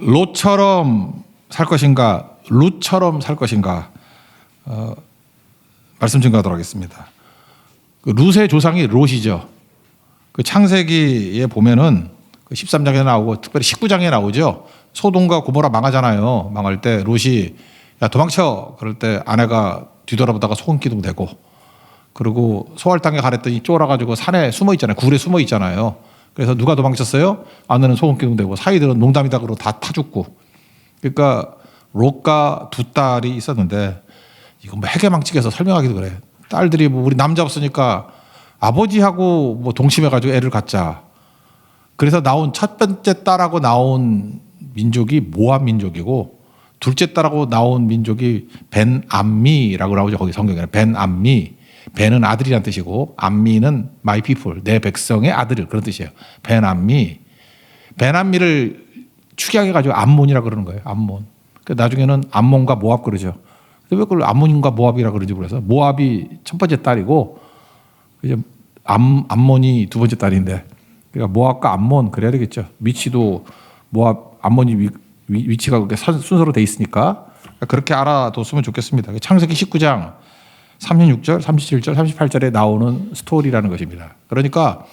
롯처럼 살 것인가, 룻처럼 살 것인가 말씀 증거하도록 하겠습니다. 그 룻의 조상이 롯이죠. 그 창세기에 보면은 그 13장에 나오고 특별히 19장에 나오죠. 소돔과 고모라 망하잖아요. 망할 때 롯이 야 도망쳐 그럴 때 아내가 뒤돌아보다가 소금기둥 대고, 그리고 소알 땅에 가랬더니 쫄아가지고 산에 숨어 있잖아요. 굴에 숨어 있잖아요. 그래서 누가 도망쳤어요? 아내는 소금기둥 대고 사이들은 농담이다 그러고 다 타 죽고. 그러니까 롯과 두 딸이 있었는데 이거 뭐 해괴망측해서 설명하기도 그래. 딸들이 뭐 우리 남자 없으니까 아버지하고 뭐 동침해가지고 애를 갖자. 그래서 나온 첫 번째 딸하고 나온 민족이 모압 민족이고, 둘째 딸하고 나온 민족이 벤암미라고 나오죠. 거기 성경에는 벤암미. 벤은 아들이란 뜻이고 암미는 my people, 내 백성의 아들, 그런 뜻이에요. 벤암미. 벤암미를 축약해가지고 암몬이라고 그러는 거예요. 암몬. 나중에는 암몬과 모압 그러죠. 왜 그걸 암몬과 모압이라고 그러는지 모르겠어요. 모압이 첫 번째 딸이고 이제 암몬이 두 번째 딸인데, 그러니까 모압과 암몬 그래야 되겠죠. 위치도 모압, 암몬이 위치가 그렇게 순서로 돼 있으니까 그렇게 알아뒀으면 좋겠습니다. 창세기 19장 36절, 37절, 38절에 나오는 스토리라는 것입니다. 그러니까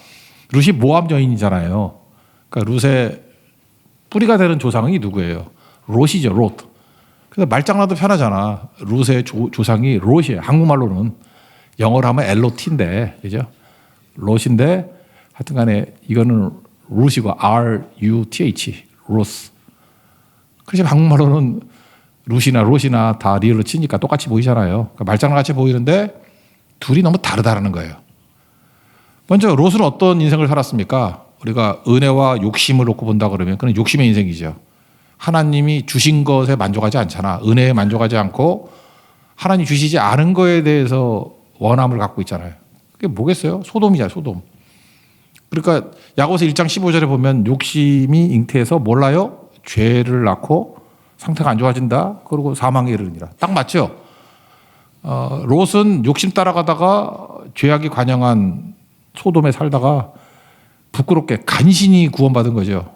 룻이 모압 여인이잖아요. 그러니까 룻의 뿌리가 되는 조상이 누구예요? 롯이죠. 롯. 그래서 말장난도 편하잖아. 룻의 조상이 롯이에요. 한국말로는 영어로 하면 LOT인데, 그죠? 롯인데 하여튼 간에 이거는 룻이고 RUTH, 롯. 그래서 한국말로는 룻이나 롯이나 다 리얼로 치니까 똑같이 보이잖아요. 그러니까 말장난같이 보이는데 둘이 너무 다르다는 거예요. 먼저 롯은 어떤 인생을 살았습니까? 우리가 은혜와 욕심을 놓고 본다 그러면 그건 욕심의 인생이죠. 하나님이 주신 것에 만족하지 않잖아. 은혜에 만족하지 않고 하나님 주시지 않은 거에 대해서 원함을 갖고 있잖아요. 그게 뭐겠어요? 소돔이잖아요. 소돔. 그러니까 야고보서 1장 15절에 보면 욕심이 잉태해서 몰라요? 죄를 낳고 상태가 안 좋아진다. 그리고 사망에 이르느니라. 딱 맞죠? 롯은 욕심 따라가다가 죄악이 관영한 소돔에 살다가 부끄럽게 간신히 구원받은 거죠.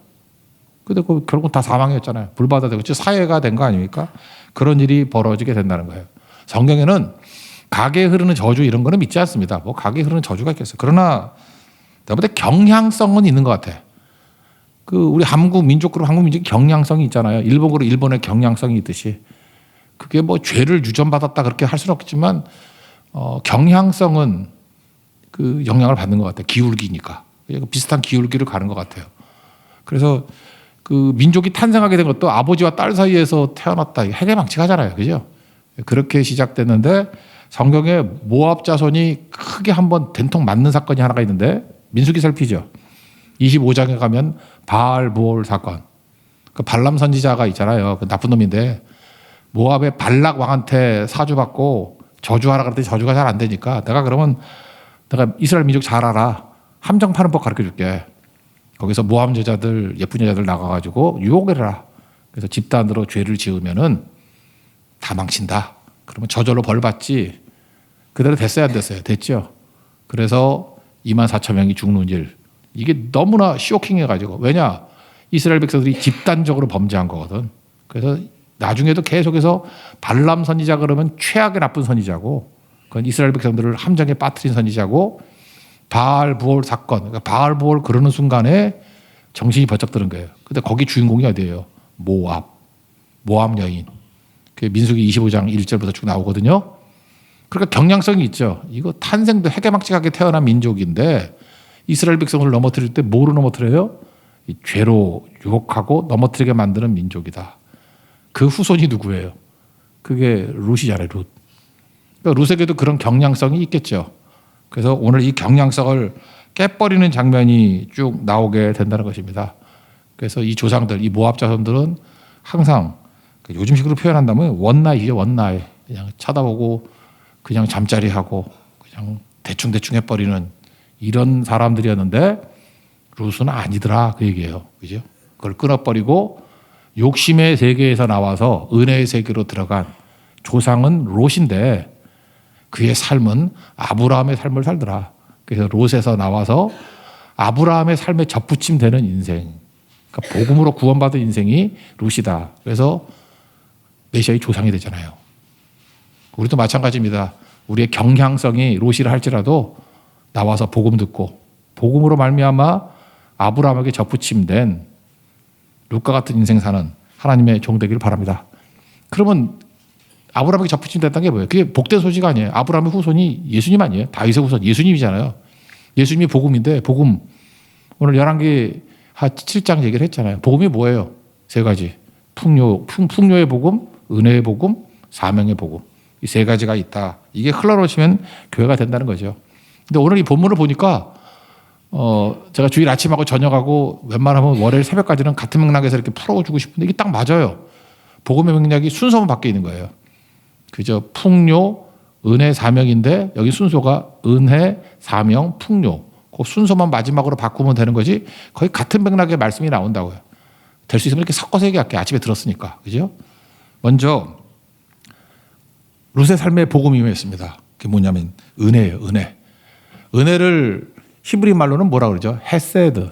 근데 결국 다 사망이었잖아요. 불받아 되고 사해가 된 거 아닙니까? 그런 일이 벌어지게 된다는 거예요. 성경에는 가게에 흐르는 저주 이런 거는 믿지 않습니다. 뭐 가게에 흐르는 저주가 있겠어요. 그러나 내가 볼 때 경향성은 있는 것 같아. 그 우리 한국 민족으로 한국 민족이 경향성이 있잖아요. 일본으로 일본의 경향성이 있듯이 그게 뭐 죄를 유전받았다 그렇게 할 수는 없겠지만 경향성은 그 영향을 받는 것 같아요. 기울기니까 비슷한 기울기를 가는 것 같아요. 그래서 그 민족이 탄생하게 된 것도 아버지와 딸 사이에서 태어났다. 해괴망측하잖아요. 그죠? 그렇게 시작됐는데 성경에 모압 자손이 크게 한번 된통 맞는 사건이 하나가 있는데 민수기 살피죠. 25장에 가면 바알보올 사건. 그 발람 선지자가 있잖아요. 그 나쁜 놈인데 모압의 발락 왕한테 사주받고 저주하라 그랬더니 저주가 잘 안 되니까 내가 이스라엘 민족 잘 알아. 함정 파는 법 가르쳐 줄게. 거기서 모압 여자들, 예쁜 여자들 나가가지고 유혹을 해라. 그래서 집단으로 죄를 지으면은 다 망친다. 그러면 저절로 벌 받지. 그대로 됐어야 안 됐어요? 됐죠. 그래서 24,000명이 죽는 일. 이게 너무나 쇼킹해가지고. 왜냐? 이스라엘 백성들이 집단적으로 범죄한 거거든. 그래서 나중에도 계속해서 발람 선지자 그러면 최악의 나쁜 선지자고, 그건 이스라엘 백성들을 함정에 빠뜨린 선지자고, 바알부올 사건, 그러니까 바알부올 그러는 순간에 정신이 번쩍 드는 거예요. 근데 거기 주인공이 어디예요? 모압 여인. 그 민수기 25장 1절부터 쭉 나오거든요. 그러니까 경향성이 있죠. 이거 탄생도 해괴망측하게 태어난 민족인데 이스라엘 백성을 넘어뜨릴 때 뭐로 넘어뜨려요? 이 죄로 유혹하고 넘어뜨리게 만드는 민족이다. 그 후손이 누구예요? 그게 룻이잖아요. 룻. 그러니까 룻에게도 그런 경향성이 있겠죠. 그래서 오늘 이 경향성을 깨버리는 장면이 쭉 나오게 된다는 것입니다. 그래서 이 조상들, 이 모압 자손들은 항상 요즘식으로 표현한다면 원나잇이죠. 원나잇. 그냥 쳐다보고 그냥 잠자리하고 그냥 대충 해버리는 이런 사람들이었는데 룻은 아니더라 그 얘기예요. 그죠? 그걸 끊어버리고 욕심의 세계에서 나와서 은혜의 세계로 들어간 조상은 롯인데 그의 삶은 아브라함의 삶을 살더라. 그래서 롯에서 나와서 아브라함의 삶에 접붙임되는 인생. 그러니까 복음으로 구원받은 인생이 룻이다. 그래서 메시아의 조상이 되잖아요. 우리도 마찬가지입니다. 우리의 경향성이 롯이라 할지라도 나와서 복음 듣고 복음으로 말미암아 아브라함에게 접붙임된 룻과 같은 인생 사는 하나님의 종 되기를 바랍니다. 그러면 아브라함에게 접붙임됐다는 게 뭐예요? 그게 복된 소식 아니에요. 아브라함의 후손이 예수님 아니에요? 다윗의 후손 예수님이잖아요. 예수님이 복음인데 복음 오늘 11개 7장 얘기를 했잖아요. 복음이 뭐예요? 세 가지. 풍요의 복음, 은혜의 복음, 사명의 복음. 이 세 가지가 있다. 이게 흘러놓으시면 교회가 된다는 거죠. 근데 오늘 이 본문을 보니까 제가 주일 아침하고 저녁하고 웬만하면 월요일 새벽까지는 같은 맥락에서 이렇게 풀어주고 싶은데 이게 딱 맞아요. 복음의 맥락이 순서만 바뀌어 있는 거예요. 그죠? 풍요, 은혜, 사명인데 여기 순서가 은혜, 사명, 풍요. 그 순서만 마지막으로 바꾸면 되는 거지 거의 같은 맥락의 말씀이 나온다고요. 될 수 있으면 이렇게 섞어서 얘기할게요. 아침에 들었으니까. 그죠? 먼저 룻의 삶의 복음이 임했습니다. 그게 뭐냐면 은혜예요. 은혜. 은혜를 히브리 말로는 뭐라 그러죠? 헤세드.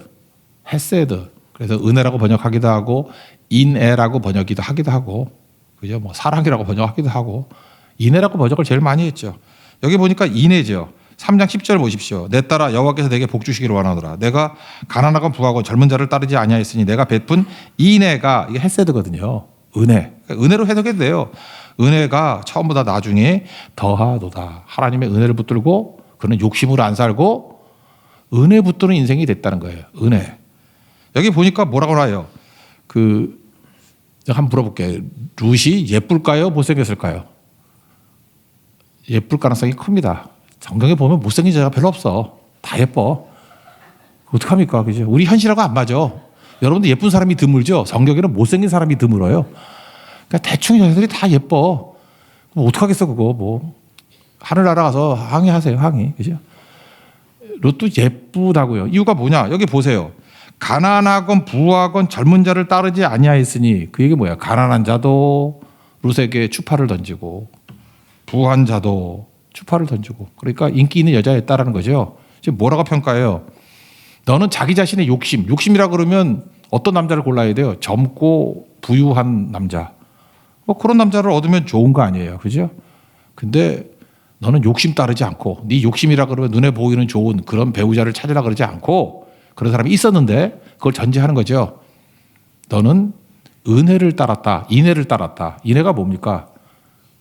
헤세드. 그래서 은혜라고 번역하기도 하고 인애라고 번역하기도 하고 그죠? 뭐 사랑이라고 번역하기도 하고 인애라고 번역을 제일 많이 했죠. 여기 보니까 인애죠. 3장 10절 보십시오. 내 딸아 여호와께서 내게 복 주시기를 원하노라. 내가 가난하건 부하건 젊은 자를 따르지 아니하였으니 내가 베푼 인애가 이게 헤세드거든요. 은혜. 그러니까 은혜로 해석해도 돼요. 은혜가 처음보다 나중에 더하도다. 하나님의 은혜를 붙들고 그는 욕심으로 안 살고 은혜 붙드는 인생이 됐다는 거예요. 은혜. 여기 보니까 뭐라고 나와요? 한번 물어볼게요. 룻이 예쁠까요? 못생겼을까요? 예쁠 가능성이 큽니다. 성경에 보면 못생긴 자가 별로 없어. 다 예뻐. 어떡합니까? 그죠? 우리 현실하고 안 맞아. 여러분들 예쁜 사람이 드물죠? 성경에는 못생긴 사람이 드물어요. 그러니까 대충 여자들이 다 예뻐. 뭐 어떡하겠어, 그거. 뭐. 하늘나라 가서 항의하세요, 항의. 그죠? 롯도 예쁘다고요. 이유가 뭐냐? 여기 보세요. 가난하건 부하건 젊은 자를 따르지 아니하였으니 그 얘기 뭐야? 가난한 자도 롯에게 추파를 던지고 부한 자도 추파를 던지고 그러니까 인기 있는 여자였다라는 거죠. 지금 뭐라고 평가해요? 너는 자기 자신의 욕심이라 그러면 어떤 남자를 골라야 돼요? 젊고 부유한 남자. 뭐 그런 남자를 얻으면 좋은 거 아니에요. 그죠? 근데 너는 욕심 따르지 않고 네 욕심이라 그러면 눈에 보이는 좋은 그런 배우자를 찾으라 그러지 않고 그런 사람이 있었는데 그걸 전제하는 거죠. 너는 은혜를 따랐다. 인애를 따랐다. 인애가 뭡니까?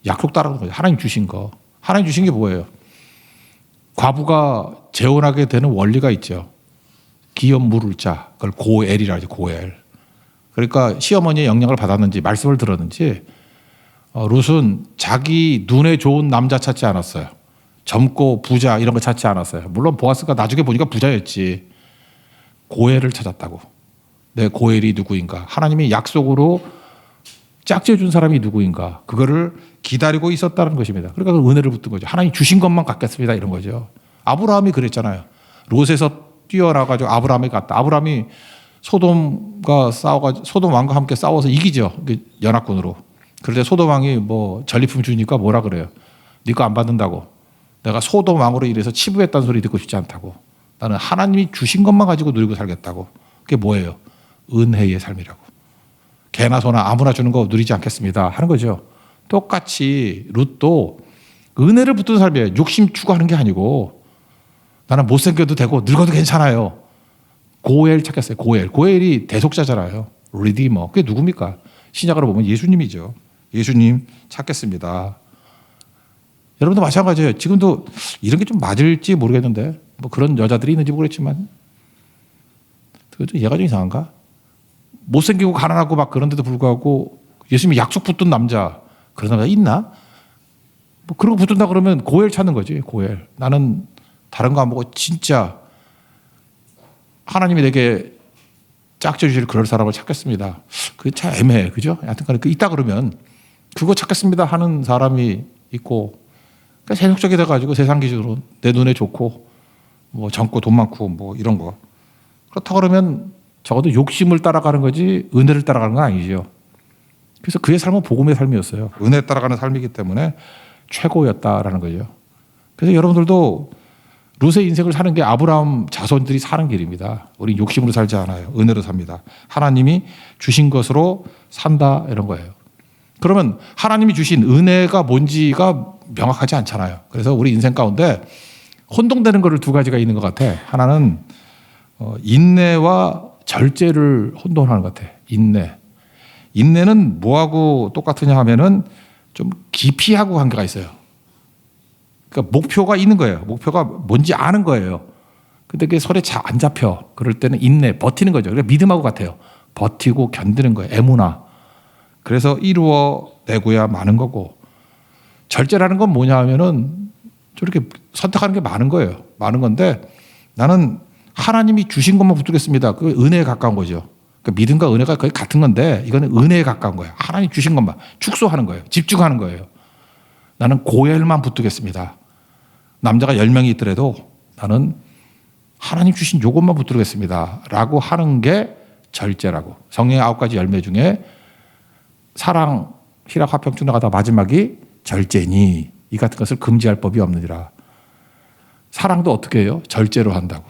약속 따르는 거죠. 하나님 주신 거. 하나님 주신 게 뭐예요? 과부가 재혼하게 되는 원리가 있죠. 기업 물을 자. 그걸 고엘이라 하죠. 고엘. 그러니까 시어머니의 영향을 받았는지 말씀을 들었는지 룻은 자기 눈에 좋은 남자 찾지 않았어요. 젊고 부자 이런 거 찾지 않았어요. 물론 보아스가 나중에 보니까 부자였지. 고엘을 찾았다고. 내 고엘이 누구인가? 하나님이 약속으로 짝지어 준 사람이 누구인가? 그거를 기다리고 있었다는 것입니다. 그러니까 그 은혜를 붙든 거죠. 하나님 주신 것만 갖겠습니다. 이런 거죠. 아브라함이 그랬잖아요. 롯에서 뛰어나가지고 아브라함이 갔다. 아브라함이 소돔과 싸워가지고 소돔 왕과 함께 싸워서 이기죠. 연합군으로. 그런데 소돔 왕이 뭐 전리품 주니까 뭐라 그래요? 네 거 안 받는다고. 내가 소돔 왕으로 이래서 치부했다는 소리 듣고 싶지 않다고. 나는 하나님이 주신 것만 가지고 누리고 살겠다고. 그게 뭐예요? 은혜의 삶이라고. 개나 소나 아무나 주는 거 누리지 않겠습니다. 하는 거죠. 똑같이 룻도 은혜를 붙든 삶이에요. 욕심 추구하는 게 아니고 나는 못생겨도 되고 늙어도 괜찮아요. 고엘 찾겠어요. 고엘이 대속자잖아요. 리디머. 그게 누굽니까? 신약으로 보면 예수님이죠. 예수님 찾겠습니다. 여러분도 마찬가지예요. 지금도 이런 게 좀 맞을지 모르겠는데 뭐 그런 여자들이 있는지 모르겠지만 그것도 얘가 좀 이상한가? 못생기고 가난하고 막 그런데도 불구하고 예수님이 약속 붙든 남자 그런 남자 있나? 뭐 그런 거 붙든다 그러면 고엘 찾는 거지. 고엘. 나는 다른 거 안 보고 진짜 하나님이 내게 짝져 주실 그럴 사람을 찾겠습니다. 그게 참 애매해. 그죠? 하여튼 있다 그러면 그거 찾겠습니다 하는 사람이 있고 그러니까 세속적이 돼가지고 세상 기준으로 내 눈에 좋고 뭐 젊고 돈 많고 뭐 이런 거 그렇다 그러면 적어도 욕심을 따라가는 거지 은혜를 따라가는 건 아니죠. 그래서 그의 삶은 복음의 삶이었어요. 은혜 따라가는 삶이기 때문에 최고였다라는 거죠. 그래서 여러분들도 룻의 인생을 사는 게 아브라함 자손들이 사는 길입니다. 우리 욕심으로 살지 않아요. 은혜로 삽니다. 하나님이 주신 것으로 산다 이런 거예요. 그러면 하나님이 주신 은혜가 뭔지가 명확하지 않잖아요. 그래서 우리 인생 가운데 혼동되는 거를 두 가지가 있는 것 같아. 하나는 인내와 절제를 혼동하는 것 같아. 인내는 뭐하고 똑같으냐 하면은 좀 기피하고 관계가 있어요. 그러니까 목표가 있는 거예요. 목표가 뭔지 아는 거예요. 근데 그게 손에 잘 안 잡혀. 그럴 때는 인내, 버티는 거죠. 그러니까 믿음하고 같아요. 버티고 견디는 거예요. 에무나. 그래서 이루어내고야 마는 거고. 절제라는 건 뭐냐 하면은 저렇게 선택하는 게 많은 거예요. 많은 건데 나는 하나님이 주신 것만 붙들겠습니다. 그 은혜에 가까운 거죠. 그러니까 믿음과 은혜가 거의 같은 건데 이거는 은혜에 가까운 거예요. 하나님 주신 것만 축소하는 거예요. 집중하는 거예요. 나는 고엘만 붙들겠습니다. 남자가 10명이 있더라도 나는 하나님 주신 요것만 붙들겠습니다. 라고 하는 게 절제라고. 성령의 9가지 열매 중에 사랑, 희락, 화평, 충성하다 마지막이 절제니 이 같은 것을 금지할 법이 없느니라. 사랑도 어떻게 해요? 절제로 한다고.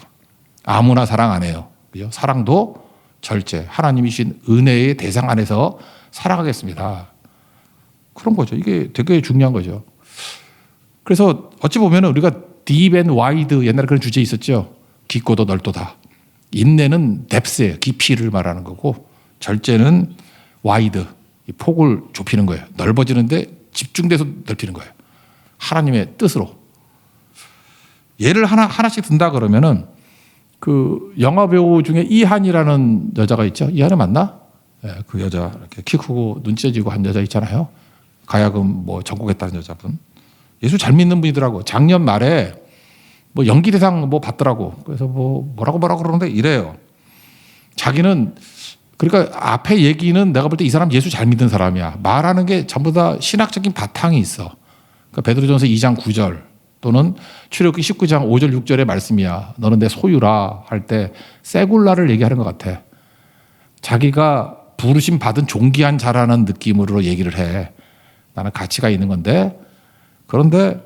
아무나 사랑 안 해요. 그죠? 사랑도 절제. 하나님이 주신 은혜의 대상 안에서 살아가겠습니다. 그런 거죠. 이게 되게 중요한 거죠. 그래서 어찌 보면 우리가 deep and wide 옛날에 그런 주제 있었죠. 깊고도 넓도다. 인내는 depth예요. 깊이를 말하는 거고 절제는 wide. 이 폭을 좁히는 거예요. 넓어지는데 집중돼서 넓히는 거예요. 하나님의 뜻으로. 예를 하나씩 든다 그러면은 그 영화 배우 중에 이한이라는 여자가 있죠. 이한이 맞나? 네, 그 여자 이렇게 키 크고 눈 째지고 한 여자 있잖아요. 가야금 뭐 전공했다는 여자분. 예수 잘 믿는 분이더라고. 작년 말에 뭐 연기 대상 뭐 받더라고. 그래서 뭐라고 그러는데 이래요. 자기는 그러니까 앞에 얘기는 내가 볼 때 이 사람 예수 잘 믿는 사람이야. 말하는 게 전부 다 신학적인 바탕이 있어. 그러니까 베드로전서 2장 9절 또는 출애굽기 19장 5절 6절의 말씀이야. 너는 내 소유라 할 때 세굴라를 얘기하는 것 같아. 자기가 부르심 받은 존귀한 자라는 느낌으로 얘기를 해. 나는 가치가 있는 건데 그런데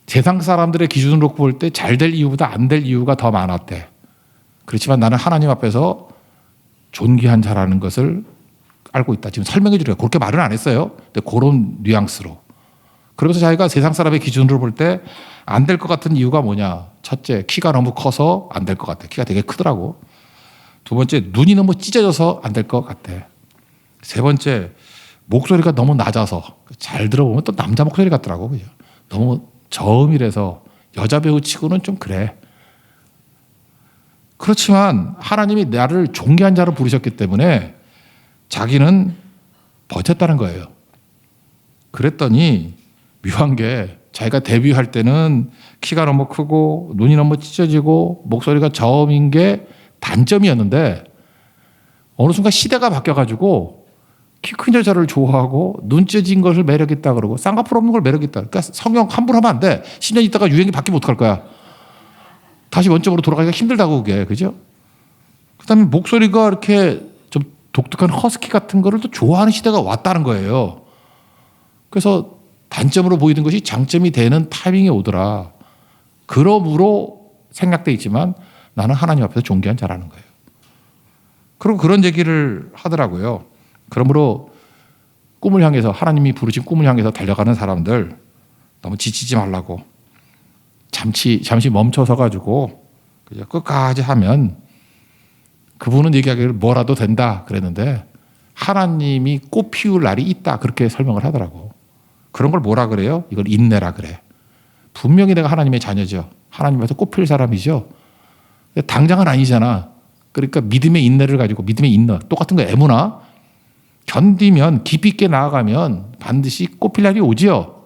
세상 사람들의 기준으로 볼 때 잘 될 이유보다 안 될 이유가 더 많았대. 그렇지만 나는 하나님 앞에서 존귀한 자라는 것을 알고 있다. 지금 설명해 주려고 그렇게 말은 안 했어요. 근데 그런 뉘앙스로. 그러면서 자기가 세상 사람의 기준으로 볼 때 안 될 것 같은 이유가 뭐냐. 첫째, 키가 너무 커서 안 될 것 같아. 키가 되게 크더라고. 두 번째, 눈이 너무 찢어져서 안 될 것 같아. 세 번째, 목소리가 너무 낮아서 잘 들어보면 또 남자 목소리 같더라고. 그죠? 너무 저음이라서 여자 배우 치고는 좀 그래. 그렇지만 하나님이 나를 존귀한 자로 부르셨기 때문에 자기는 버텼다는 거예요. 그랬더니 묘한 게 자기가 데뷔할 때는 키가 너무 크고 눈이 너무 찢어지고 목소리가 저음인 게 단점이었는데 어느 순간 시대가 바뀌어가지고 키 큰 여자를 좋아하고 눈 찢어진 것을 매력있다 그러고 쌍꺼풀 없는 걸 매력있다. 그러니까 성경 함부로 하면 안 돼. 10년 있다가 유행이 바뀌면 어떡할 거야. 다시 원점으로 돌아가기가 힘들다고 그게. 그죠? 그 다음에 목소리가 이렇게 좀 독특한 허스키 같은 거를 또 좋아하는 시대가 왔다는 거예요. 그래서 단점으로 보이는 것이 장점이 되는 타이밍이 오더라. 그러므로 생략돼 있지만 나는 하나님 앞에서 존귀한 자라는 거예요. 그리고 그런 얘기를 하더라고요. 그러므로 꿈을 향해서 하나님이 부르신 꿈을 향해서 달려가는 사람들 너무 지치지 말라고 잠시 멈춰서 가지고 끝까지 하면 그분은 얘기하기를 뭐라도 된다 그랬는데 하나님이 꽃 피울 날이 있다 그렇게 설명을 하더라고. 그런 걸 뭐라 그래요? 이걸 인내라 그래. 분명히 내가 하나님의 자녀죠. 하나님 앞에서 꽃 피울 사람이죠. 당장은 아니잖아. 그러니까 믿음의 인내를 가지고 믿음의 인내 똑같은 거 에무나 견디면 깊이 있게 나아가면 반드시 꽃 필 날이 오지요.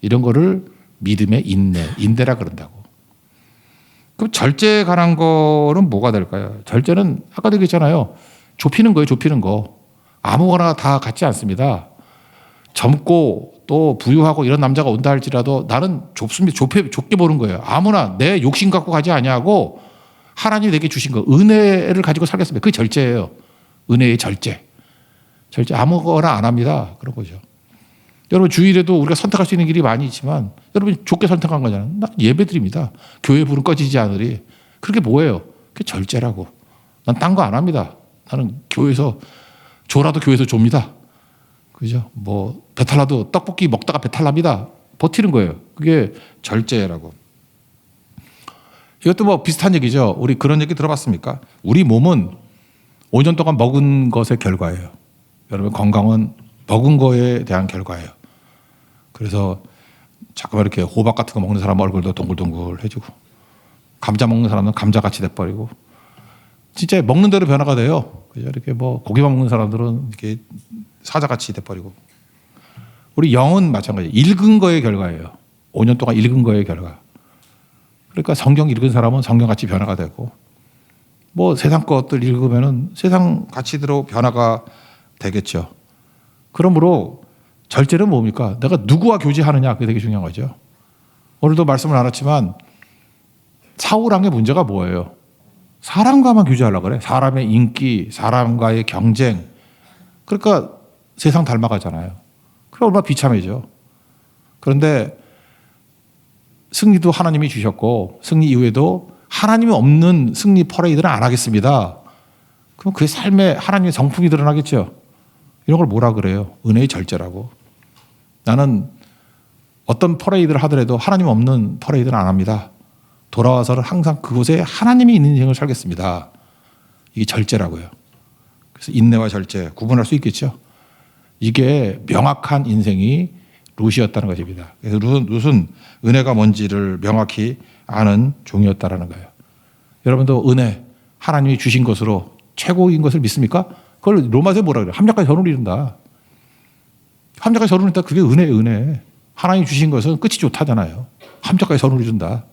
이런 거를 믿음의 인내라 그런다고. 그럼 절제에 관한 거는 뭐가 될까요? 절제는 아까도 얘기했잖아요. 좁히는 거예요. 좁히는 거. 아무거나 다 같지 않습니다. 젊고 또 부유하고 이런 남자가 온다 할지라도 나는 좁습니다. 좁게 보는 거예요. 아무나 내 욕심 갖고 가지 아니하고 하나님이 내게 주신 거 은혜를 가지고 살겠습니다. 그게 절제예요. 은혜의 절제. 절제 아무거나 안 합니다. 그런 거죠. 여러분 주일에도 우리가 선택할 수 있는 길이 많이 있지만 여러분이 좋게 선택한 거잖아요. 나 예배드립니다. 교회 불은 꺼지지 않으리. 그게 뭐예요? 그게 절제라고. 난 딴 거 안 합니다. 나는 교회에서 조라도 교회에서 줍니다. 그죠? 뭐 배탈나도 떡볶이 먹다가 배탈납니다. 버티는 거예요. 그게 절제라고. 이것도 뭐 비슷한 얘기죠. 우리 그런 얘기 들어봤습니까? 우리 몸은 5년 동안 먹은 것의 결과예요. 여러분 건강은 먹은 거에 대한 결과예요. 그래서 잠깐만 이렇게 호박 같은 거 먹는 사람 얼굴도 동글동글해지고 감자 먹는 사람은 감자같이 돼버리고 진짜 먹는 대로 변화가 돼요. 그죠? 이렇게 뭐 고기만 먹는 사람들은 이렇게 사자같이 돼버리고 우리 영은 마찬가지. 읽은 거의 결과예요. 5년 동안 읽은 거의 결과. 그러니까 성경 읽은 사람은 성경같이 변화가 되고 뭐 세상 것들 읽으면은 세상 가치대로 변화가 되겠죠. 그러므로 절제는 뭡니까? 내가 누구와 교제하느냐 그게 되게 중요한 거죠. 오늘도 말씀을 나눴지만 사울 왕의 문제가 뭐예요? 사람과만 교제하려고 그래. 사람의 인기, 사람과의 경쟁. 그러니까 세상 닮아가잖아요. 그럼 얼마나 비참해져. 그런데 승리도 하나님이 주셨고 승리 이후에도 하나님이 없는 승리 퍼레이드는 안 하겠습니다. 그럼 그의 삶에 하나님의 성품이 드러나겠죠. 이런 걸 뭐라 그래요? 은혜의 절제라고. 나는 어떤 퍼레이드를 하더라도 하나님 없는 퍼레이드는 안 합니다. 돌아와서는 항상 그곳에 하나님이 있는 인생을 살겠습니다. 이게 절제라고요. 그래서 인내와 절제 구분할 수 있겠죠. 이게 명확한 인생이 룻이었다는 것입니다. 그래서 룻은 은혜가 뭔지를 명확히 아는 종이었다라는 거예요. 여러분도 은혜, 하나님이 주신 것으로 최고인 것을 믿습니까? 그걸 로마서에 뭐라 그래요? 합력과 선을 이룬다. 합력과 선을 이룬다. 그게 은혜예요, 은혜. 하나님이 주신 것은 끝이 좋다잖아요. 합력과 선을 이룬다.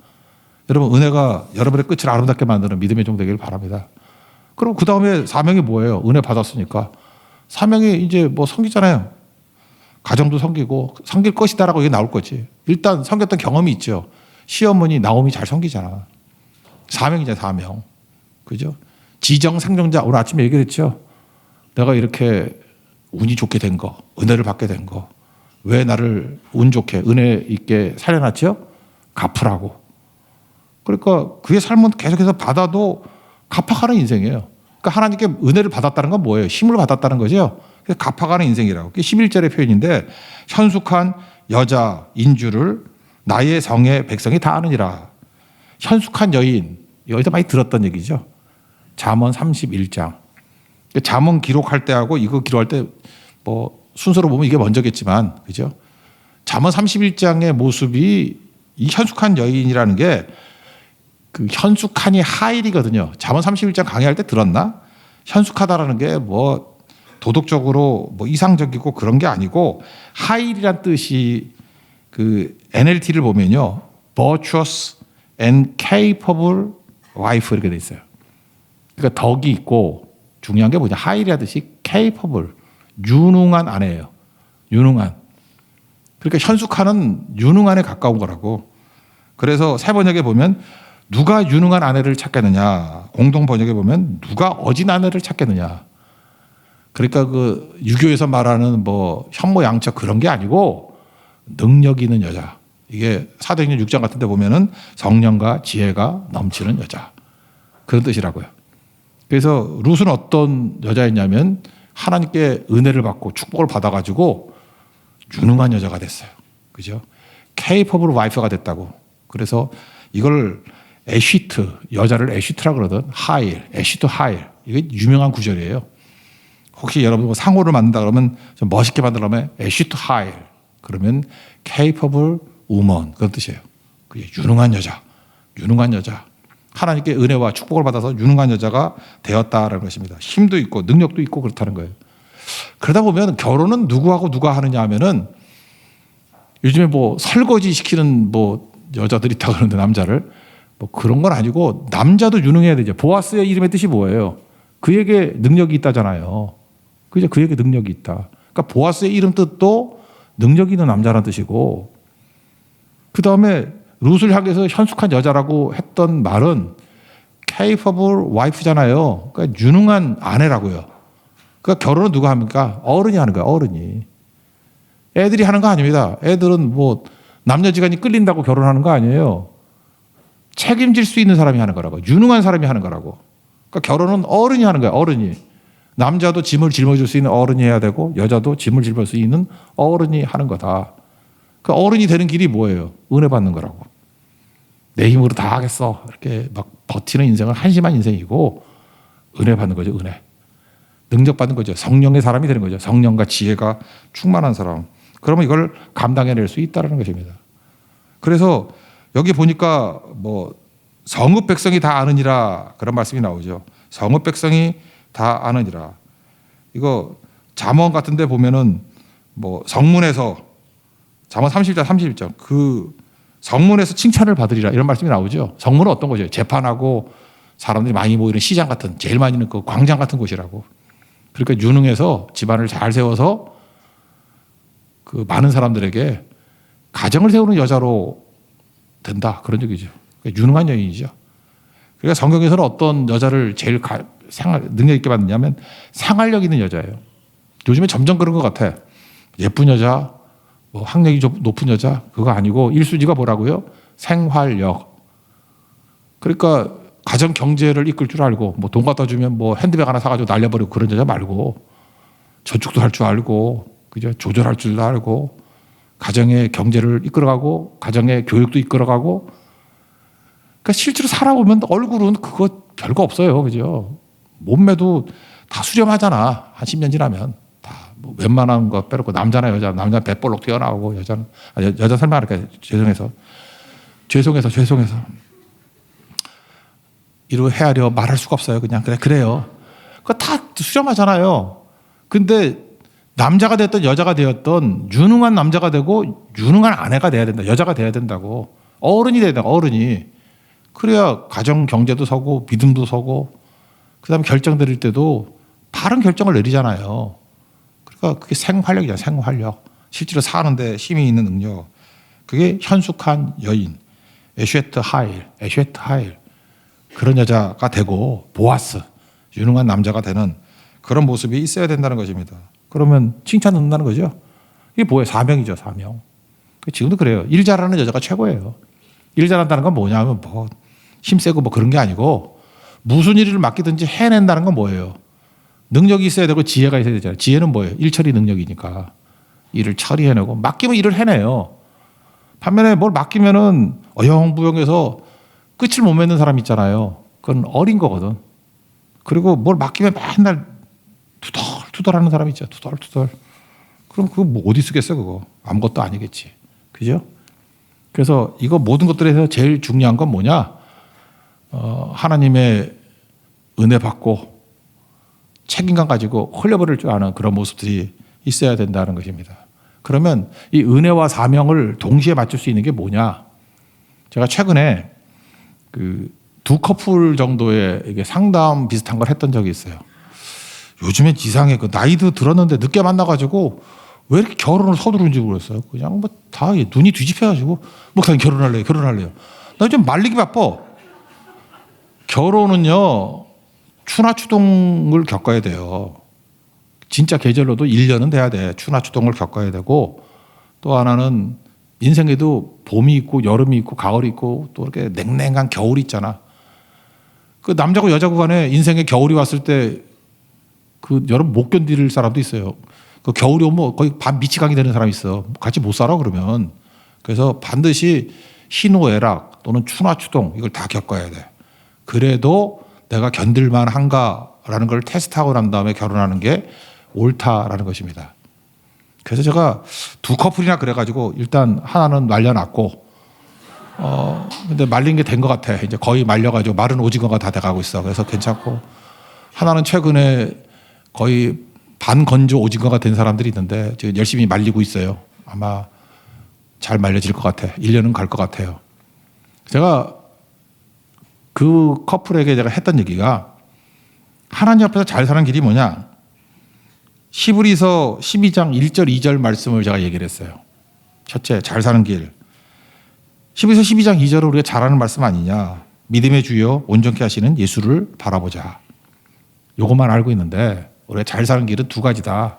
여러분 은혜가 여러분의 끝을 아름답게 만드는 믿음의 종 되기를 바랍니다. 그럼 그 다음에 사명이 뭐예요? 은혜 받았으니까. 사명이 이제 뭐 섬기잖아요. 가정도 섬기고 섬길 것이다라고 이게 나올 거지. 일단 섬겼던 경험이 있죠. 시어머니 나오미 잘 섬기잖아. 사명이잖아, 사명. 그죠? 지정 생존자 오늘 아침에 얘기했죠. 내가 이렇게 운이 좋게 된 거, 은혜를 받게 된 거. 왜 나를 운 좋게 은혜 있게 살려놨죠? 갚으라고. 그러니까 그의 삶은 계속해서 받아도 갚아가는 인생이에요. 그러니까 하나님께 은혜를 받았다는 건 뭐예요? 힘을 받았다는 거죠. 그래서 갚아가는 인생이라고. 그게 11절의 표현인데 현숙한 여자 인주를 나의 성의 백성이 다 아느니라. 현숙한 여인. 여기서 많이 들었던 얘기죠. 잠언 31장. 잠언 기록할 때하고 이거 기록할 때 뭐 순서로 보면 이게 먼저겠지만 그죠? 잠언 31장의 모습이 이 현숙한 여인이라는 게 그 현숙한이 하일이거든요. 잠언 31장 강의할 때 들었나? 현숙하다라는 게 뭐 도덕적으로 뭐 이상적이고 그런 게 아니고 하일이란 뜻이 그 NLT를 보면요. virtuous and capable wife 이렇게 돼 있어요. 그러니까 덕이 있고 중요한 게 뭐냐? 하일이라듯이 capable 유능한 아내예요. 유능한. 그러니까 현숙한은 유능한에 가까운 거라고. 그래서 새 번역에 보면 누가 유능한 아내를 찾겠느냐. 공동 번역에 보면 누가 어진 아내를 찾겠느냐. 그러니까 그 유교에서 말하는 뭐 현모양처 그런 게 아니고 능력 있는 여자. 이게 사도행전 6장 같은 데 보면은 성령과 지혜가 넘치는 여자. 그런 뜻이라고요. 그래서 룻은 어떤 여자였냐면 하나님께 은혜를 받고 축복을 받아가지고 유능한 여자가 됐어요. 그죠? capable wife가 됐다고. 그래서 이걸 에쉬트, 여자를 에쉬트라고 그러던 하일, 에쉬트 하일. 이게 유명한 구절이에요. 혹시 여러분 상호를 만든다 그러면 좀 멋있게 만들려면 에쉬트 하일. 그러면 capable woman. 그런 뜻이에요. 그게 유능한 여자. 유능한 여자. 하나님께 은혜와 축복을 받아서 유능한 여자가 되었다라는 것입니다. 힘도 있고 능력도 있고 그렇다는 거예요. 그러다 보면 결혼은 누구하고 누가 하느냐 하면은 요즘에 뭐 설거지 시키는 뭐 여자들이 있다 그러는데 남자를 뭐 그런 건 아니고 남자도 유능해야 되죠. 보아스의 이름의 뜻이 뭐예요? 그에게 능력이 있다잖아요. 그죠? 그에게 능력이 있다. 그러니까 보아스의 이름 뜻도 능력 있는 남자라는 뜻이고 그 다음에 룻을 향해서 현숙한 여자라고 했던 말은 capable wife잖아요. 그러니까 유능한 아내라고요. 그러니까 결혼은 누가 합니까? 어른이 하는 거예요. 어른이. 애들이 하는 거 아닙니다. 애들은 뭐 남녀지간이 끌린다고 결혼하는 거 아니에요. 책임질 수 있는 사람이 하는 거라고. 유능한 사람이 하는 거라고. 그러니까 결혼은 어른이 하는 거야. 어른이. 남자도 짐을 짊어질 수 있는 어른이 해야 되고 여자도 짐을 짊을 수 있는 어른이 하는 거다. 그 어른이 되는 길이 뭐예요? 은혜 받는 거라고. 내 힘으로 다 하겠어. 이렇게 막 버티는 인생은 한심한 인생이고 은혜 받는 거죠. 은혜. 능력 받는 거죠. 성령의 사람이 되는 거죠. 성령과 지혜가 충만한 사람. 그러면 이걸 감당해낼 수 있다는 것입니다. 그래서 여기 보니까 뭐 성읍 백성이 다 아느니라 그런 말씀이 나오죠. 성읍 백성이 다 아느니라. 이거 잠언 같은 데 보면은 뭐 성문에서 잠언 30장 31장 그 성문에서 칭찬을 받으리라 이런 말씀이 나오죠. 성문은 어떤 거죠? 재판하고 사람들이 많이 모이는 시장 같은 제일 많이 있는 그 광장 같은 곳이라고. 그러니까 유능해서 집안을 잘 세워서 그 많은 사람들에게 가정을 세우는 여자로 된다 그런 얘기죠. 그러니까 유능한 여인이죠. 그러니까 성경에서는 어떤 여자를 제일 능력 있게 받느냐면 생활력 있는 여자예요. 요즘에 점점 그런 것 같아. 예쁜 여자, 뭐 학력이 좀 높은 여자 그거 아니고 1순위가 뭐라고요? 생활력. 그러니까 가정 경제를 이끌 줄 알고 뭐 돈 갖다 주면 뭐 핸드백 하나 사가지고 날려버리고 그런 여자 말고 저축도 할 줄 알고 그죠? 조절할 줄도 알고 가정의 경제를 이끌어가고 가정의 교육도 이끌어가고 그러니까 실제로 살아보면 얼굴은 그거 별거 없어요. 그죠? 몸매도 다 수렴하잖아. 한 10년 지나면 다 뭐 웬만한 거 빼놓고 남자나 여자, 남자는 배볼록 튀어나오고 여자는 여자 설명할게. 죄송해서 이러고 헤아려 말할 수가 없어요. 그냥 그래요. 그거 다 수렴하잖아요. 근데 남자가 됐든 여자가 되었든 유능한 남자가 되고 유능한 아내가 돼야 된다. 여자가 돼야 된다고. 어른이 돼야 된다. 어른이. 그래야 가정 경제도 서고 믿음도 서고 그다음에 결정 내릴 때도 바른 결정을 내리잖아요. 그러니까 그게 생활력이잖아요. 생활력. 실제로 사는데 힘이 있는 능력. 그게 현숙한 여인. 에쉐트 하일. 그런 여자가 되고 보아스. 유능한 남자가 되는 그런 모습이 있어야 된다는 것입니다. 그러면 칭찬 듣는다는 거죠. 이게 뭐예요? 사명이죠. 사명. 지금도 그래요. 일 잘하는 여자가 최고예요. 일 잘한다는 건 뭐냐면 뭐 힘세고 뭐 그런 게 아니고 무슨 일을 맡기든지 해낸다는 건 뭐예요? 능력이 있어야 되고 지혜가 있어야 되잖아요. 지혜는 뭐예요? 일처리 능력이니까 일을 처리해내고 맡기면 일을 해내요. 반면에 뭘 맡기면은 어영부영해서 끝을 못 맺는 사람 있잖아요. 그건 어린 거거든. 그리고 뭘 맡기면 맨날 투덜투덜하는 사람 있죠. 투덜투덜. 그럼 그거 뭐 어디 쓰겠어 그거. 아무것도 아니겠지. 그죠? 그래서 이거 모든 것들에서 제일 중요한 건 뭐냐? 하나님의 은혜 받고 책임감 가지고 흘려버릴 줄 아는 그런 모습들이 있어야 된다는 것입니다. 그러면 이 은혜와 사명을 동시에 맞출 수 있는 게 뭐냐? 제가 최근에 그 두 커플 정도의 이게 상담 비슷한 걸 했던 적이 있어요. 요즘엔 이상해. 그 나이도 들었는데 늦게 만나가지고 왜 이렇게 결혼을 서두른지 모르겠어요. 그냥 뭐 다 눈이 뒤집혀가지고 뭐 그냥 결혼할래요. 나 좀 말리기 바빠. 결혼은요 추나추동을 겪어야 돼요. 진짜 계절로도 1년은 돼야 돼. 추나추동을 겪어야 되고 또 하나는 인생에도 봄이 있고 여름이 있고 가을이 있고 또 이렇게 냉랭한 겨울이 있잖아. 그 남자고 여자고 간에 인생에 겨울이 왔을 때 그 여름 못 견딜 사람도 있어요. 그 겨울이 오면 거의 반 미치광이 되는 사람이 있어. 같이 못 살아 그러면. 그래서 반드시 희노애락 또는 추나추동 이걸 다 겪어야 돼. 그래도 내가 견딜만 한가라는 걸 테스트하고 난 다음에 결혼하는 게 옳다라는 것입니다. 그래서 제가 두 커플이나 그래가지고 일단 하나는 말려놨고 근데 말린 게 된 것 같아. 이제 거의 말려가지고 마른 오징어가 다 돼가고 있어. 그래서 괜찮고 하나는 최근에 거의 반건조 오징어가 된 사람들이 있는데 지금 열심히 말리고 있어요. 아마 잘 말려질 것 같아. 1년은 갈 것 같아요. 제가 그 커플에게 제가 했던 얘기가 하나님 앞에서 잘 사는 길이 뭐냐? 히브리서 12장 1절 2절 말씀을 제가 얘기를 했어요. 첫째, 잘 사는 길. 히브리서 12장 2절을 우리가 잘하는 말씀 아니냐? 믿음의 주여 온전케 하시는 예수를 바라보자. 요것만 알고 있는데 우리가 잘 사는 길은 두 가지다.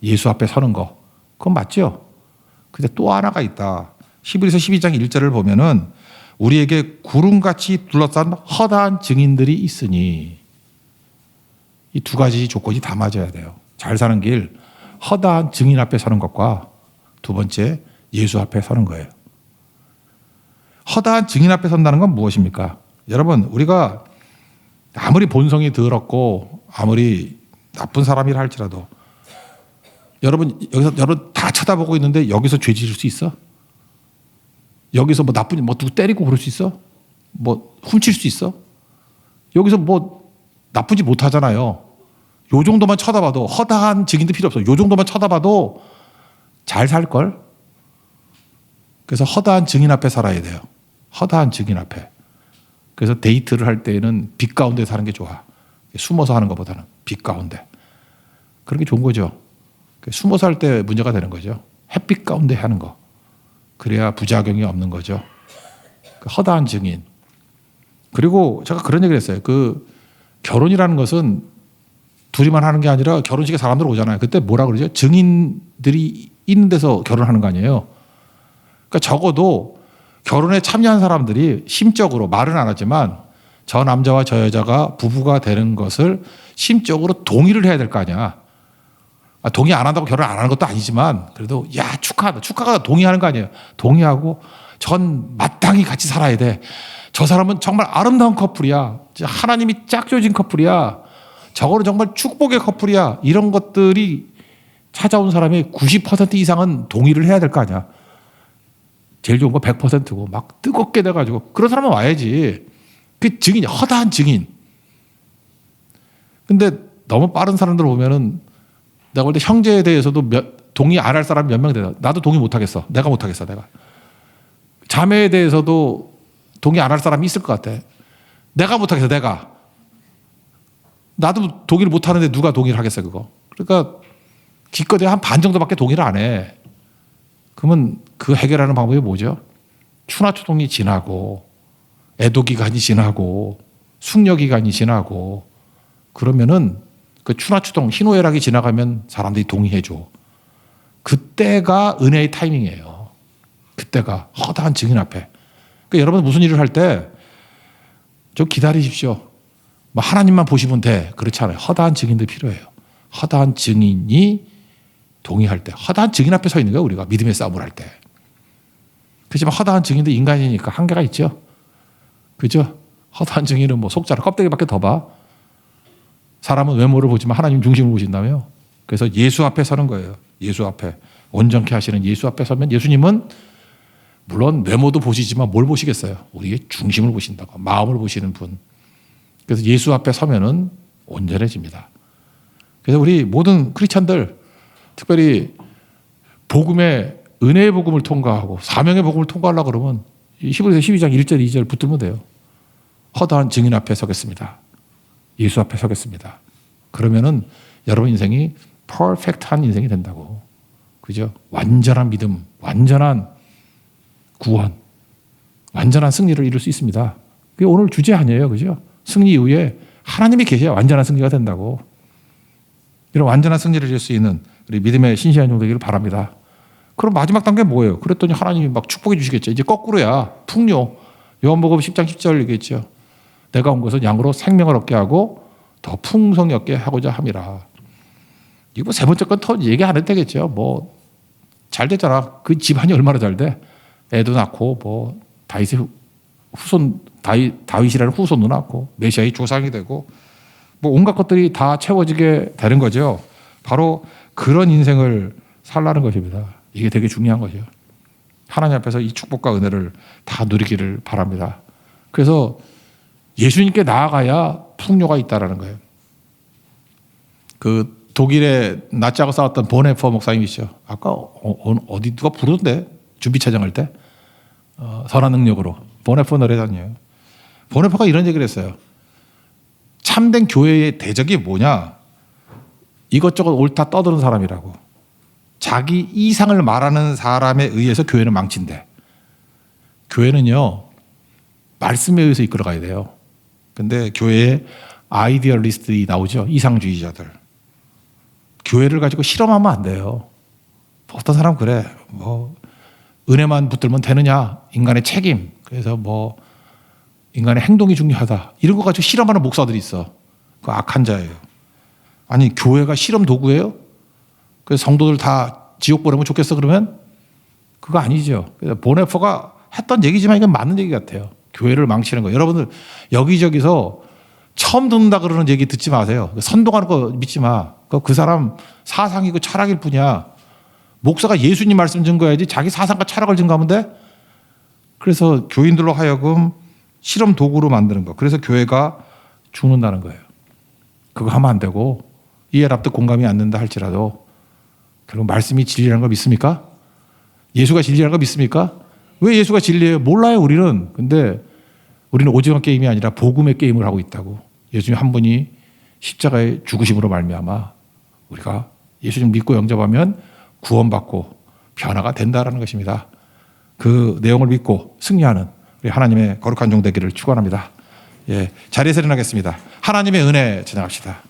예수 앞에 서는 거. 그건 맞죠? 근데 또 하나가 있다. 히브리서 12장 1절을 보면은 우리에게 구름같이 둘러싼 허다한 증인들이 있으니, 이 두 가지 조건이 다 맞아야 돼요. 잘 사는 길, 허다한 증인 앞에 서는 것과 두 번째, 예수 앞에 서는 거예요. 허다한 증인 앞에 선다는 건 무엇입니까? 여러분, 우리가 아무리 본성이 더럽고 아무리 나쁜 사람이라 할지라도 여러분, 여기서 여러분 다 쳐다보고 있는데 여기서 죄 지을 수 있어? 여기서 뭐 나쁜, 뭐 누구 때리고 그럴 수 있어? 뭐 훔칠 수 있어? 여기서 뭐 나쁘지 못하잖아요. 요 정도만 쳐다봐도, 허다한 증인도 필요 없어. 요 정도만 쳐다봐도 잘 살걸? 그래서 허다한 증인 앞에 살아야 돼요. 허다한 증인 앞에. 그래서 데이트를 할 때에는 빛 가운데 사는 게 좋아. 숨어서 하는 것보다는 빛 가운데. 그런 게 좋은 거죠. 숨어서 할 때 문제가 되는 거죠. 햇빛 가운데 하는 거. 그래야 부작용이 없는 거죠. 허다한 증인. 그리고 제가 그런 얘기를 했어요. 그 결혼이라는 것은 둘이만 하는 게 아니라 결혼식에 사람들 오잖아요. 그때 뭐라 그러죠? 증인들이 있는 데서 결혼하는 거 아니에요. 그러니까 적어도 결혼에 참여한 사람들이 심적으로 말은 안 하지만 저 남자와 저 여자가 부부가 되는 것을 심적으로 동의를 해야 될 거 아니야. 동의 안 한다고 결혼 안 하는 것도 아니지만 그래도 야 축하하다. 축하가 동의하는 거 아니에요. 동의하고 전 마땅히 같이 살아야 돼. 저 사람은 정말 아름다운 커플이야. 하나님이 짝져진 커플이야. 저거는 정말 축복의 커플이야. 이런 것들이 찾아온 사람의 90% 이상은 동의를 해야 될 거 아니야. 제일 좋은 거 100%고 막 뜨겁게 돼가지고 그런 사람은 와야지. 그 증인이 허다한 증인. 근데 너무 빠른 사람들 보면은 내가 볼 때 형제에 대해서도 동의 안 할 사람이 몇 명 돼요. 나도 동의 못 하겠어. 내가 못 하겠어. 내가. 자매에 대해서도 동의 안 할 사람이 있을 것 같아. 내가 못 하겠어. 내가. 나도 동의를 못 하는데 누가 동의를 하겠어 그거. 그러니까 기껏해 한 반 정도밖에 동의를 안 해. 그러면 그 해결하는 방법이 뭐죠? 추나추동이 지나고 애도 기간이 지나고 숙려 기간이 지나고 그러면은 그 추나추동 희노애락이 지나가면 사람들이 동의해 줘. 그때가 은혜의 타이밍이에요. 그때가 허다한 증인 앞에. 그러니까 여러분 무슨 일을 할 때 좀 기다리십시오. 뭐 하나님만 보시면 돼. 그렇지 않아요. 허다한 증인도 필요해요. 허다한 증인이 동의할 때. 허다한 증인 앞에 서 있는 거예요. 우리가 믿음의 싸움을 할 때. 그렇지만 허다한 증인도 인간이니까 한계가 있죠. 그죠? 허다한 증인은 뭐 속자를 껍데기밖에 더 봐. 사람은 외모를 보지만 하나님 중심을 보신다며. 그래서 예수 앞에 서는 거예요. 예수 앞에. 온전케 하시는 예수 앞에 서면 예수님은 물론 외모도 보시지만 뭘 보시겠어요? 우리의 중심을 보신다고. 마음을 보시는 분. 그래서 예수 앞에 서면은 온전해집니다. 그래서 우리 모든 크리스찬들 특별히 복음의 은혜의 복음을 통과하고 사명의 복음을 통과하려고 그러면 히브리서 12장 1절 2절 붙들면 돼요. 허다한 증인 앞에 서겠습니다. 예수 앞에 서겠습니다. 그러면은 여러분 인생이 퍼펙트한 인생이 된다고. 그죠? 완전한 믿음, 완전한 구원, 완전한 승리를 이룰 수 있습니다. 그게 오늘 주제 아니에요. 그죠? 승리 이후에 하나님이 계셔야 완전한 승리가 된다고. 이런 완전한 승리를 이룰 수 있는 우리 믿음의 신실한 종 되기를 바랍니다. 그럼 마지막 단계 뭐예요? 그랬더니 하나님이 막 축복해 주시겠죠. 이제 거꾸로야. 풍요. 요한복음 10장 10절 얘기했죠. 내가 온 것은 양으로 생명을 얻게 하고 더 풍성히 얻게 하고자 함이라. 이거 뭐 세 번째 건 더 얘기 안 해도 되겠죠. 뭐 잘 됐잖아. 그 집안이 얼마나 잘 돼. 애도 낳고 뭐 다윗의 후손 다윗이라는 후손도 낳고 메시아의 조상이 되고 뭐 온갖 것들이 다 채워지게 되는 거죠. 바로 그런 인생을 살라는 것입니다. 이게 되게 중요한 거죠. 하나님 앞에서 이 축복과 은혜를 다 누리기를 바랍니다. 그래서 예수님께 나아가야 풍요가 있다라는 거예요. 그 독일에 낫자고 싸웠던 보네퍼 목사님이시죠. 아까 어디 누가 부르던데 준비 촬영할 때 선한 능력으로 보네퍼 노래단이에요. 보네퍼가 이런 얘기를 했어요. 참된 교회의 대적이 뭐냐? 이것저것 옳다 떠드는 사람이라고. 자기 이상을 말하는 사람에 의해서 교회는 망친대. 교회는요, 말씀에 의해서 이끌어가야 돼요. 근데 교회에 아이디얼리스트들이 나오죠. 이상주의자들. 교회를 가지고 실험하면 안 돼요. 어떤 사람 그래. 뭐 은혜만 붙들면 되느냐? 인간의 책임. 그래서 뭐 인간의 행동이 중요하다. 이런 거 가지고 실험하는 목사들이 있어. 그 악한 자예요. 아니 교회가 실험 도구예요? 그래서 성도들 다 지옥 보내면 좋겠어 그러면? 그거 아니죠. 그래서 보네퍼가 했던 얘기지만 이건 맞는 얘기 같아요. 교회를 망치는 거. 여러분들 여기저기서 처음 듣는다 그러는 얘기 듣지 마세요. 선동하는 거 믿지 마. 그 사람 사상이고 철학일 뿐이야. 목사가 예수님 말씀 증거해야지 자기 사상과 철학을 증거하면 돼? 그래서 교인들로 하여금 실험 도구로 만드는 거. 그래서 교회가 죽는다는 거예요. 그거 하면 안 되고 이해랍도 공감이 안 된다 할지라도 결국 말씀이 진리라는 걸 믿습니까? 예수가 진리라는 걸 믿습니까? 왜 예수가 진리예요? 몰라요 우리는. 근데 우리는 오징어 게임이 아니라 복음의 게임을 하고 있다고. 예수님 한 분이 십자가의 죽으심으로 말미암아 우리가 예수님 믿고 영접하면 구원받고 변화가 된다라는 것입니다. 그 내용을 믿고 승리하는 우리 하나님의 거룩한 종 되기를 축원합니다. 예, 자리에서 일어나겠습니다. 하나님의 은혜 찬양합시다.